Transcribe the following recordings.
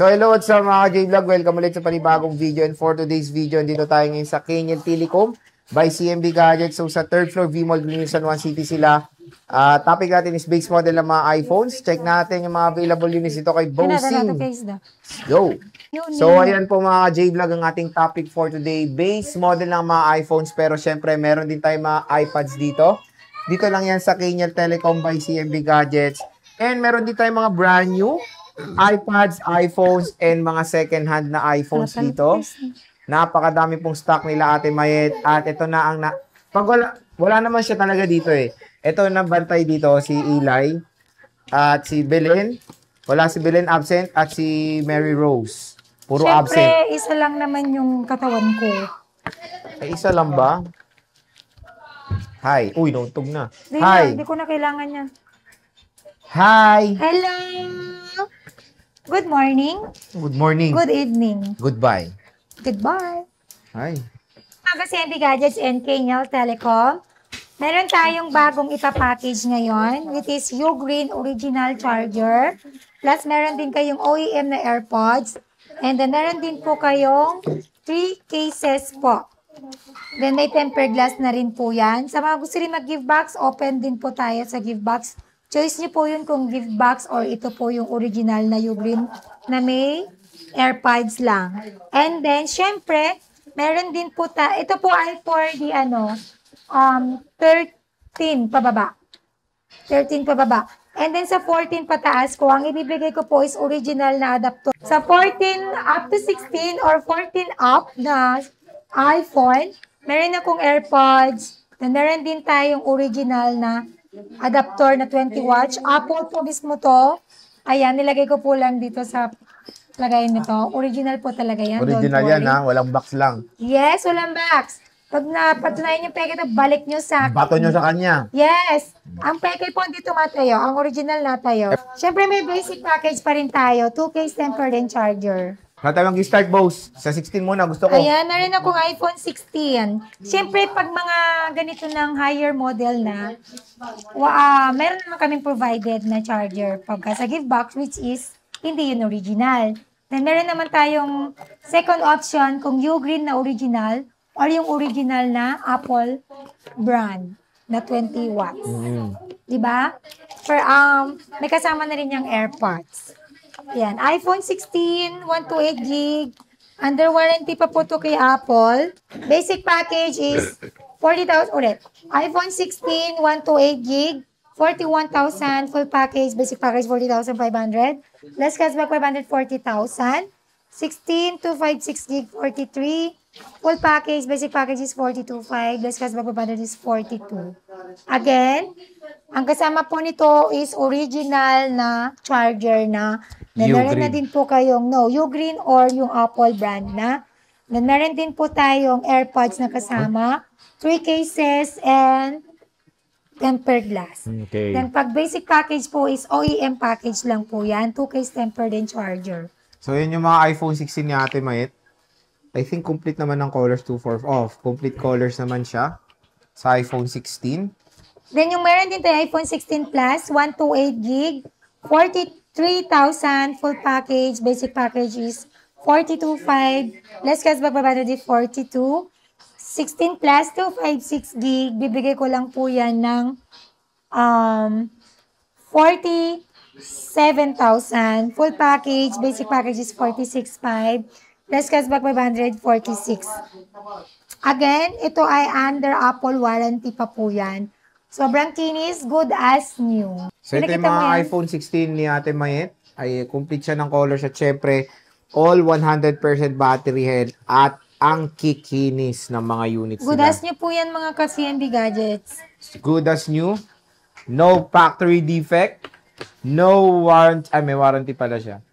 So hello sa mga J-Vlog, welcome ulit sa panibagong video, and for today's video, dito tayo ngayon sa Kenyan Telecom by CMB Gadgets. So sa third floor V-Mall, San Juan City sila. Topic natin is base model ng mga iPhones. Check natin yung mga available units dito kay Bosing. Go! So ayan po mga J-Vlog ang ating topic for today. Base model ng mga iPhones, pero syempre meron din tayong mga iPads dito. Dito lang yan sa Kenyan Telecom by CMB Gadgets. And meron din tayong mga brand new iPads, iPhones, and mga second-hand na iPhones dito. Napakadami pong stock nila Ate Mayet. At ito na ang pag wala naman siya talaga dito eh. Ito na bantay dito si Eli at si Belen. Wala si Belen absent at si Mary Rose. Puro Siyempre, absent. Isa lang naman yung katawan ko. Ay, isa lang ba? Hi. Uy, nauntog na. Hi. Hindi ko na kailangan yan. Hi. Hello. Good morning. Good morning. Good evening. Goodbye. Goodbye. Hi. Mga CMB Gadgets and Kenyan Telecom, meron tayong bagong ipapackage ngayon, which is Ugreen Original Charger. Plus, meron din kayong OEM na AirPods. And then, meron din po kayong 3 cases po. Then, may tempered glass na rin po yan. Sa mga gusto rin mag-give box, open din po tayo sa give box. Choice nyo po yun kung give box or ito po yung original na Ugreen na may AirPods lang. And then, syempre, meron din po ito po ay for the 13 pababa. 13 pababa. And then sa 14 pataas ko, ang ibibigay ko po is original na adapter. Sa 14 up to 16 or 14 up na iPhone, meron akong AirPods. Then meron din tayong original na adapter na 20 watts. Apple po mismo to. Ayan, nilagay ko po lang dito sa lagayin nito. Original po talaga yan. Original yan ha, walang box lang. Yes, walang box. Pag napatunayan yung peke ito, balik nyo sa bato nyo sa kanya. Yes. Ang peke po hindi tumatayo. Ang original na tayo. Siyempre may basic package pa rin tayo. 2 case tempered and charger. Natawang start, boss. Sa 16 muna, gusto ko. Ayan, narin akong iPhone 16. Siyempre, pag mga ganito ng higher model na, meron naman kaming provided na charger pagka sa give box, which is hindi yun original. Then, meron naman tayong second option kung Ugreen na original or yung original na Apple brand na 20 watts. Diba? May kasama na rin yung AirPods. Yan, iPhone 16, 128 gig. Under warranty pa po to kay Apple. Basic package is 40,000 ulit. iPhone 16, 128 gig, 41,000. Full package, basic package 40,500. Less cashback 540,000. 16 to 56 gig, 43. Full package, basic package is 42,500. Less cashback 500 is 42. Again, ang kasama po nito is original na charger na meron na din po kayong Ugreen or yung Apple brand na. Meron din po tayong AirPods na kasama, 3 cases and tempered glass. Okay. Then pag basic package po is OEM package lang po yan, 2 case tempered and charger. So yun yung mga iPhone 16 ni Ate Mayet. I think complete naman ng colors 2.4 off. Complete colors naman siya sa iPhone 16. Then yung meron din tayo iPhone 16 Plus, 128 gig, 43,000 full package. Basic package is 42,500. Less cashback 500 is 42. 16 Plus, 256 gig. Bibigay ko lang po yan ng 47,000. Full package. Basic package is 46,500. Less cashback 546. Again, ito ay under Apple warranty pa po yan. Sobrang kinis, good as new. So ito yung mga iPhone 16 ni Ate Mayet. Ay complete siya ng colors at syempre all 100% battery health at ang kikinis ng mga units good nila. As new po yan mga ka-CMB Gadgets. Good as new. No factory defect. No warranty. Ay, may warranty pala siya.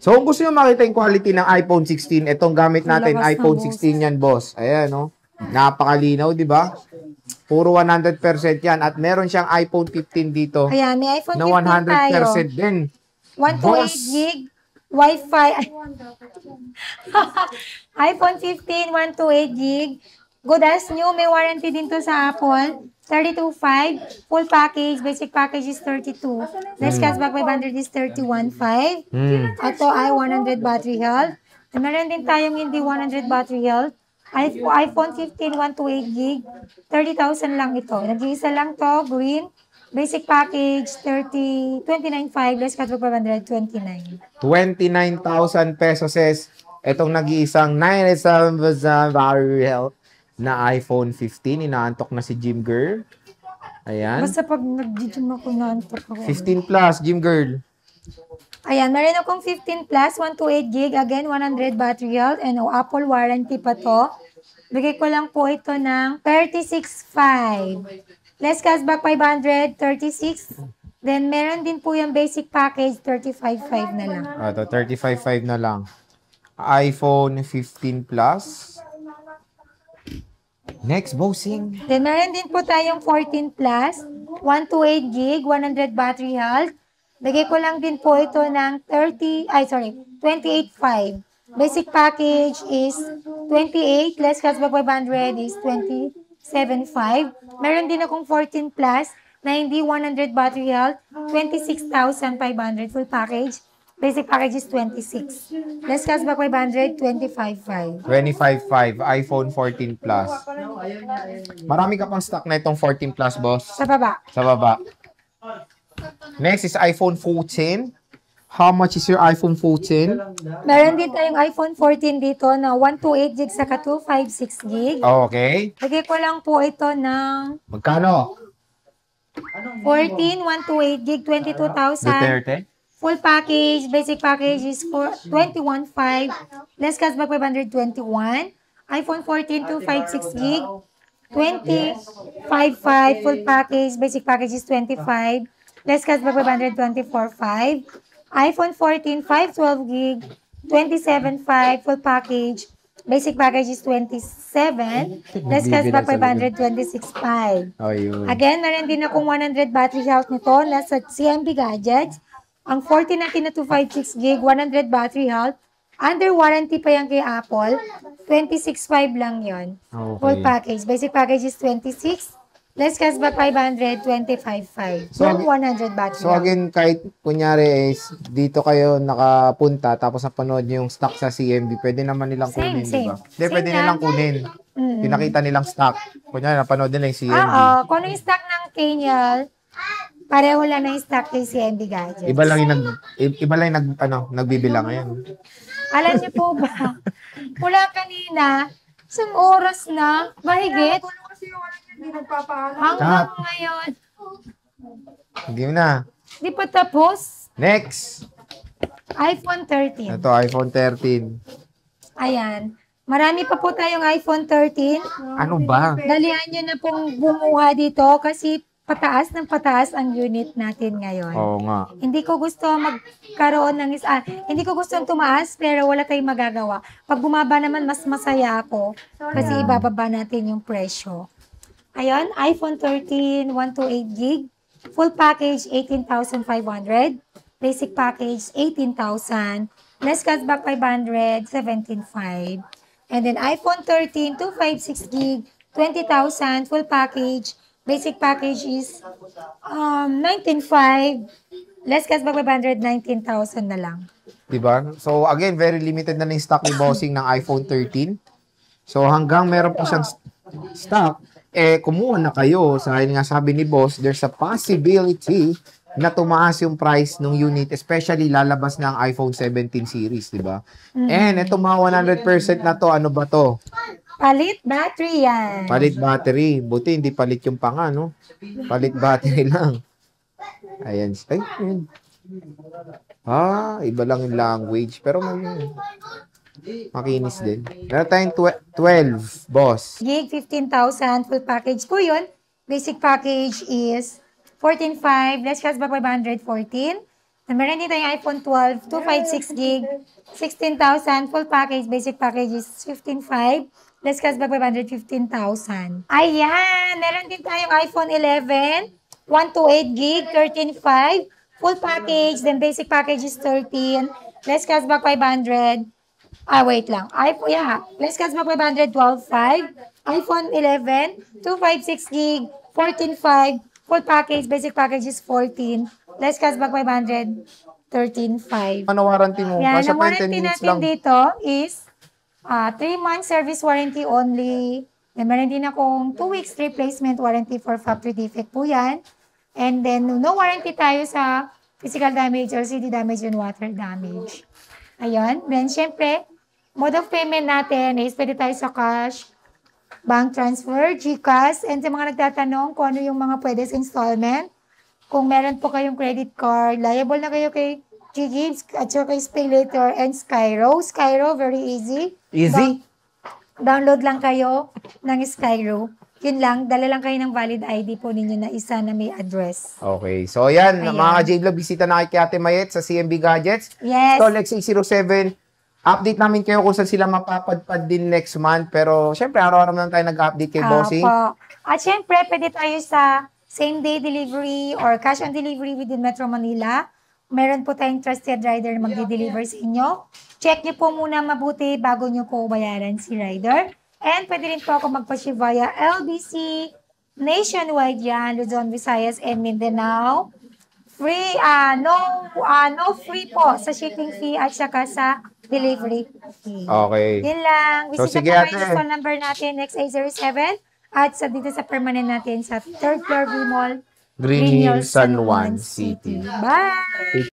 So kung gusto nyo makita yung quality ng iPhone 16, itong gamit natin, iPhone 16 yan, boss. Ayan, no? Napakalinaw, di ba? Puro 100% yan. At meron siyang iPhone 15 dito. Ayan, may iPhone 15 na 100% tayo. din. 128 gig, Wi-Fi. iPhone 15, 128 gig, Good as new. May warranty din to sa Apple. 32.5. Full package. Basic package is 32. Less cashback 500 is 31.5. Ito ay 100 battery health. Meron din tayong hindi 100 battery health. iPhone 15, 128 gig. 30,000 lang ito. Nag-iisa lang to. Green. Basic package, 29.5. Less cashback 529. 29,000 pesos is itong nag-iisang 97% battery health na iPhone 15. Inaantok na si Gym Girl. Ayan. Basta pag nag-gym ako, naantok ako. 15 plus, Gym Girl. Ayan, meron akong 15 plus, 128 gig, again, 100 battery health, and Apple warranty pa to. Bigay ko lang po ito ng 36.5. Less cashback 500, 36. Then, meron din po yung basic package, 35.5 na lang. Ito, 35.5 na lang. iPhone 15 plus. Next, bossing. Then, meron din po tayong 14 plus, 128 gig, 100 battery health. Bigay ko lang din po ito ng 28.5. Basic package is 28, less cashback 500 is 27.5. Meron din akong 14 plus na hindi 100 battery health, 26,500 full package. Basic package is 26. Less cashback 500, 25.5. 25.5, iPhone 14 plus. Marami ka pang stock na itong 14 plus, boss. Sa baba. Sa baba. Next is iPhone 14. How much is your iPhone 14? Meron din tayong iPhone 14 dito na 128 gig saka 256 gig. Okay. Lagay ko lang po ito ng Magkano? 14, 128 gig, 22,000. Duterte? Full package, basic package is for 21.5. Less cashback 521. iPhone 14, 256 gig. 20.55 full package, basic package is 25. Less cashback 524.5. iPhone 14, 512 gig. 27.5 full package. Basic package is 27. Less cashback 526.5. Oh, yun. Again, meron din akong 100 battery health nito. Nasa CMB Gadgets. Ang 40 natin na 256 gig, 100 battery health. Under warranty pa yan kay Apple. 26.5 lang yon. Okay. Full package. Basic package is 26. Less cashback 500, 25.5. So, 100 battery So health. again, kahit kunyari is dito kayo nakapunta tapos napanood nyo yung stock sa CMB, pwede naman nilang Same, kunin, same. di ba? Hindi, Same pwede lang. nilang kunin. Pinakita nilang stock. Kunyari, napanood nila yung CMB. Oo. Kung ano yung stock ng Kenyal, pareho lang na yung stock kay CMB Gadgets. Iba lang yung nagbibilang ngayon. Alam niyo po ba, mula kanina, isang oras na, mahigit. Hanggang ngayon, Hindi mo na. di pa tapos. Next. iPhone 13. Ito, iPhone 13. Ayan. Marami pa po tayong iPhone 13. Ano ba? Dalihan nyo na pong bumuha dito kasi pataas ng pataas ang unit natin ngayon. Oo nga. Hindi ko gusto magkaroon ng hindi ko gusto tumaas pero wala tayong magagawa. Pag bumaba naman mas masaya ako kasi ibababa natin yung presyo. Ayun, iPhone 13 128 gig, full package 18,500, basic package 18,000, less cashback 500 17,500. And then iPhone 13 256 gig, 20,000, full package. Basic package is 19.5. Less cashback 500, 19,000 na lang. Diba? So again, very limited na yung stock ni Bossing ng iPhone 13. So hanggang meron pa siyang stock, kumuha na kayo. Nga sabi ni Boss, there's a possibility na tumaas yung price ng unit, especially lalabas na ang iPhone 17 series, di ba? And itong mga 100% na to, ano ba to? Palit battery yan. Palit battery. Buti hindi palit yung panga, no? Palit battery lang. Ayan. Ay, yun. Iba lang yung language. Pero makinis din. Meron tayong 12, boss. Gig, 15,000. Full package po yun. Basic package is 14.5. Less cashback 514. Meron din tayong iPhone 12, 256 gig, 16,000. Full package. Basic package is 15.5. Less cashback 515,000. Ayan! Meron din tayong iPhone 11, 128 gig, 13.5. Full package. Then basic package is 13. Less cashback 500. Wait lang. iPhone, yeah. Less cashback 500, 12.5. iPhone 11, 256 gig, 14.5. Full package, basic package is 14. Less cashback 500, 13.5. Ano warranty mo? Yan, Basta ang pa yung 10 warranty minutes natin lang. dito is 3 months service warranty only. Then, meron din akong 2 weeks replacement warranty for factory defect po yan. And then, no warranty tayo sa physical damage, LCD damage, and water damage. Ayun. Then, syempre, mode of payment natin is pwede tayo sa cash, bank transfer, GCash, and sa mga nagtatanong kung ano yung mga pwede sa installment, kung meron po kayong credit card, liable na kayo kay GGives at saka kay SpayLater and Skyro. Skyro, very easy. Easy? Download lang kayo ng Skyro. Yun lang, dala lang kayo ng valid ID po ninyo na isa na may address. Okay. So, ayan, Ayan. mga ka-J-Vlog, bisita na kay Ate Mayet sa CMB Gadgets. Yes. Stall X807. Update namin kayo kung saan sila mapapadpad din next month. Pero, syempre, araw-araw naman tayo nag-update kay Bossing. Po. At syempre, pwede tayo sa same-day delivery or cash on delivery within Metro Manila. Meron po tayong trusted rider na magdi-deliver sa inyo. Check nyo po muna mabuti bago nyo po bayaran si rider. And pwede rin po ako magpa-ship via LBC, nationwide yan, Luzon, Visayas, and Mindanao. Free, no free po sa shipping fee at saka sa delivery fee. Okay. Yun lang. So, Visit sige, na kayo ate. sa phone number natin, X807. At sa dito sa permanent natin sa 3rd floor V Mall, Green Hills, San Juan City. Bye!